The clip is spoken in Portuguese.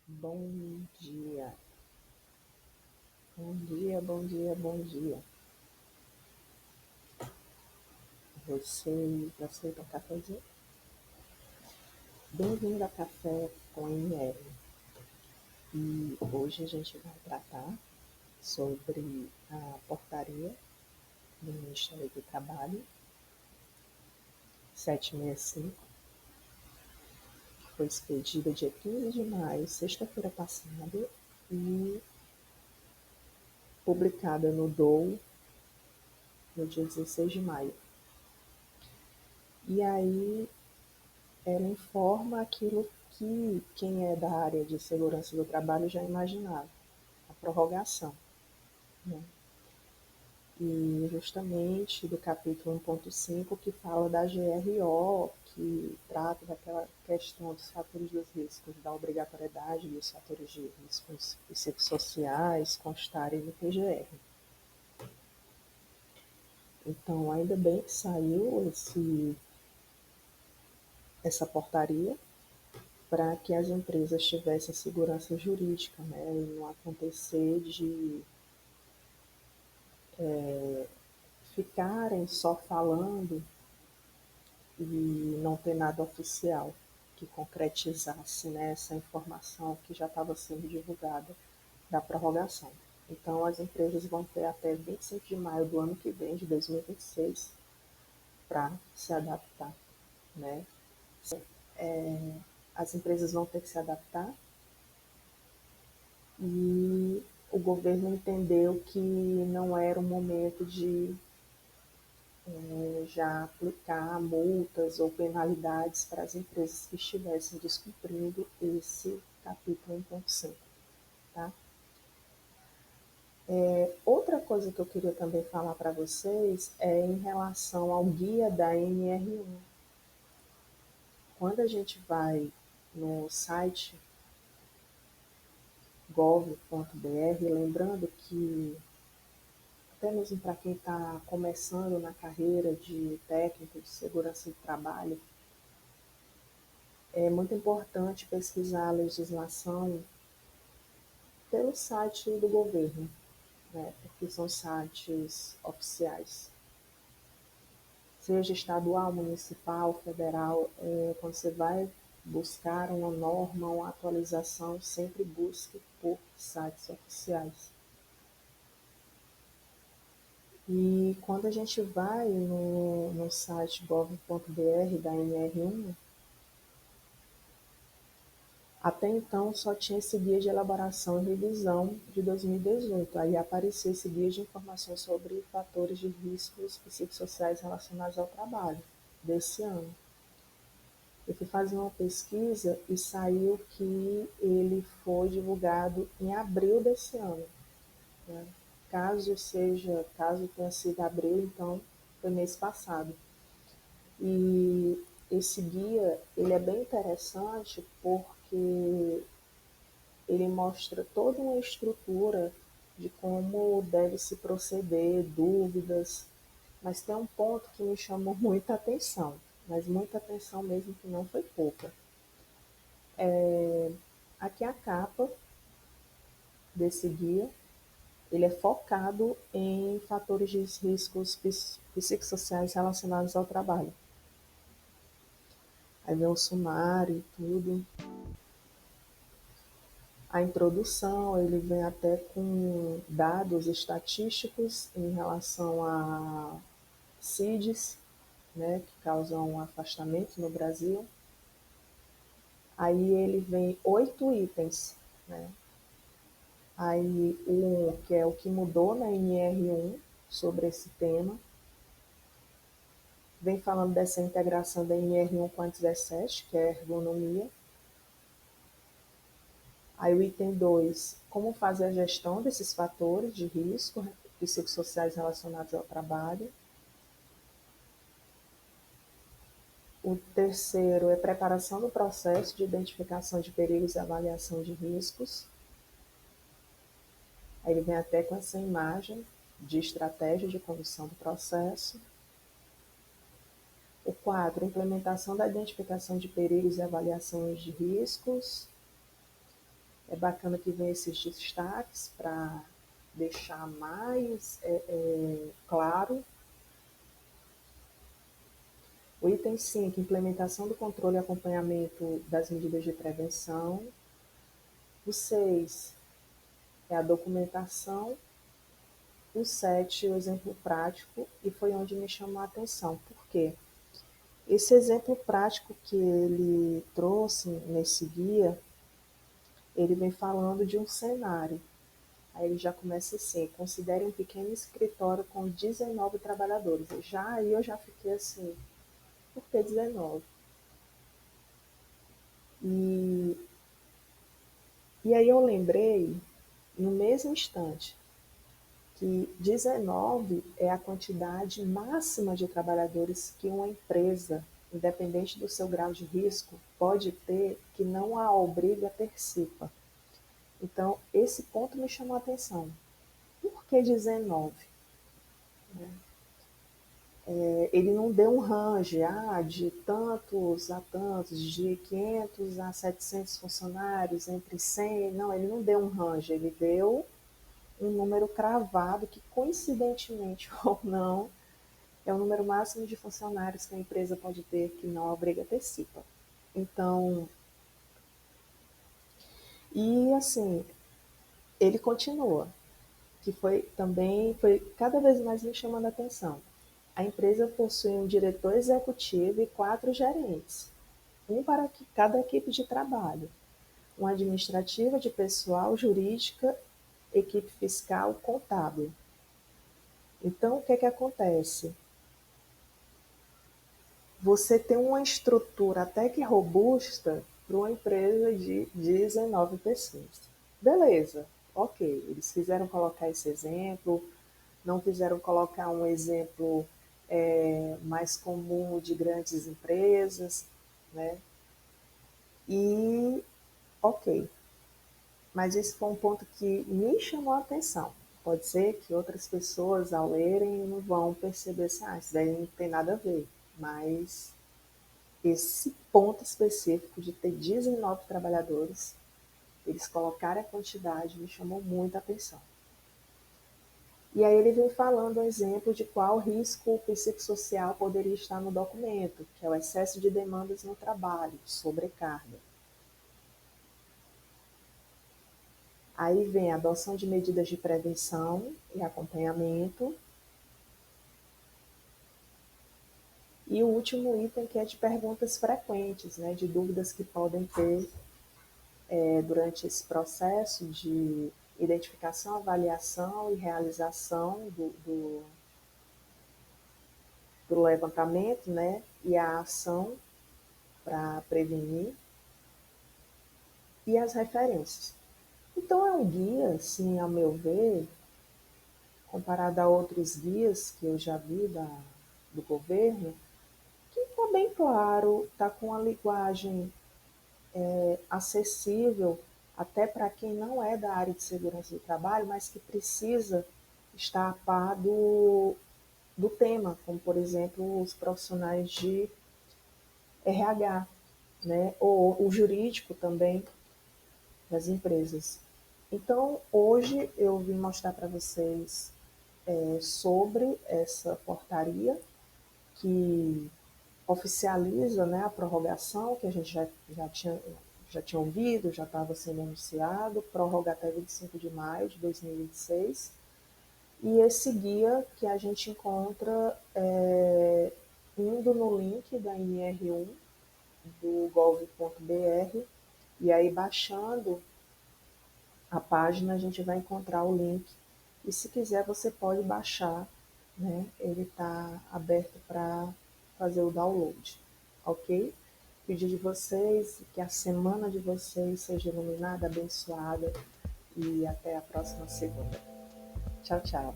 Bom dia, bom dia, bom dia, bom dia. Você já aceita um cafezinho? Bem-vindo a Café com ML. E hoje a gente vai tratar sobre a portaria do Ministério do Trabalho 765, que foi expedida dia 15 de maio, sexta-feira passada, e publicada no DOU no dia 16 de maio. E aí ela informa aquilo que quem é da área de segurança do trabalho já imaginava, a prorrogação, né? E justamente do capítulo 1.5, que fala da GRO, que trata daquela questão dos fatores dos riscos, da obrigatoriedade dos fatores de riscos psicossociais constarem no PGR. Então, ainda bem que saiu essa portaria, para que as empresas tivessem segurança jurídica, né, e não acontecer de ficarem só falando e não ter nada oficial que concretizasse, né, essa informação que já estava sendo divulgada da prorrogação. Então, as empresas vão ter até 25 de maio do ano que vem, de 2026, para se adaptar, né? As empresas vão ter que se adaptar e o governo entendeu que não era o momento de já aplicar multas ou penalidades para as empresas que estivessem descumprindo esse capítulo 1.5. Tá? Outra coisa que eu queria também falar para vocês é em relação ao guia da NR1. Quando a gente vai no site gov.br, lembrando que até mesmo para quem está começando na carreira de técnico de segurança do trabalho, é muito importante pesquisar a legislação pelo site do governo, né, porque são sites oficiais. Seja estadual, municipal, federal, quando você vai buscar uma norma, uma atualização, sempre busque por sites oficiais. E quando a gente vai no site gov.br da NR1, até então só tinha esse guia de elaboração e revisão de 2018. Aí apareceu esse guia de informações sobre fatores de riscos psicossociais relacionados ao trabalho desse ano. Eu fui fazer uma pesquisa e saiu que ele foi divulgado em abril desse ano, né? Caso tenha sido abril, então foi mês passado. E esse guia, ele é bem interessante porque ele mostra toda uma estrutura de como deve se proceder, dúvidas, mas tem um ponto que me chamou muita atenção, mas muita atenção mesmo, que não foi pouca. Aqui é a capa desse guia, ele é focado em fatores de riscos psicossociais relacionados ao trabalho. Aí vem o sumário e tudo. A introdução, ele vem até com dados estatísticos em relação a CIDs, né, que causam afastamento no Brasil. Aí ele vem 8 itens, né? Aí o 1, que é o que mudou na NR1 sobre esse tema, vem falando dessa integração da NR1 com a 17, que é a ergonomia. Aí o item 2, como fazer a gestão desses fatores de risco psicossociais relacionados ao trabalho. O terceiro é preparação do processo de identificação de perigos e avaliação de riscos. Aí ele vem até com essa imagem de estratégia de condução do processo. O 4, implementação da identificação de perigos e avaliações de riscos. É bacana que vem esses destaques para deixar mais claro. O item 5, implementação do controle e acompanhamento das medidas de prevenção. O 6 é a documentação. O 7, o exemplo prático, e foi onde me chamou a atenção. Por quê? Esse exemplo prático que ele trouxe nesse guia, ele vem falando de um cenário. Aí ele já começa assim: considere um pequeno escritório com 19 trabalhadores. Já aí eu já fiquei assim, por que 19? E, e aí eu lembrei, no mesmo instante, que 19 é a quantidade máxima de trabalhadores que uma empresa, independente do seu grau de risco, pode ter, que não a obriga a ter CIPA. Então, esse ponto me chamou a atenção. Por que 19? Ele não deu um range de tantos a tantos, de 500 a 700 funcionários, entre 100. Não, ele não deu um range, ele deu um número cravado que, coincidentemente ou não, é o número máximo de funcionários que a empresa pode ter, que não obriga a ter CIPA. Então, e assim, ele continua, que foi cada vez mais me chamando a atenção. A empresa possui um diretor executivo e 4 gerentes, um para cada equipe de trabalho, uma administrativa de pessoal, jurídica, equipe fiscal, contábil. Então, o que é que acontece? Você tem uma estrutura até que robusta para uma empresa de 19 pessoas. Beleza, ok, eles fizeram colocar esse exemplo, não quiseram colocar um exemplo mais comum de grandes empresas, né? E ok, mas esse foi um ponto que me chamou a atenção. Pode ser que outras pessoas, ao lerem, não vão perceber assim, isso daí não tem nada a ver, mas esse ponto específico de ter 19 trabalhadores, eles colocarem a quantidade, me chamou muita atenção. E aí ele vem falando um exemplo de qual risco psicossocial poderia estar no documento, que é o excesso de demandas no trabalho, sobrecarga. Aí vem a adoção de medidas de prevenção e acompanhamento. E o último item, que é de perguntas frequentes, né, de dúvidas que podem ter durante esse processo de identificação, avaliação e realização do levantamento, né, e a ação para prevenir, e as referências. Então é um guia, assim, a meu ver, comparado a outros guias que eu já vi do governo, que está bem claro, está com a linguagem acessível até para quem não é da área de segurança do trabalho, mas que precisa estar a par do tema, como por exemplo os profissionais de RH, né, ou o jurídico também das empresas. Então, hoje eu vim mostrar para vocês sobre essa portaria que oficializa, né, a prorrogação, que a gente já tinha ouvido, já estava sendo anunciado, prorroga até 25 de maio de 2026. E esse guia que a gente encontra indo no link da NR1 do gov.br, e aí baixando a página a gente vai encontrar o link. E se quiser você pode baixar, né? Ele está aberto para fazer o download, ok? Pedir de vocês que a semana de vocês seja iluminada, abençoada, e até a próxima segunda. Tchau, tchau.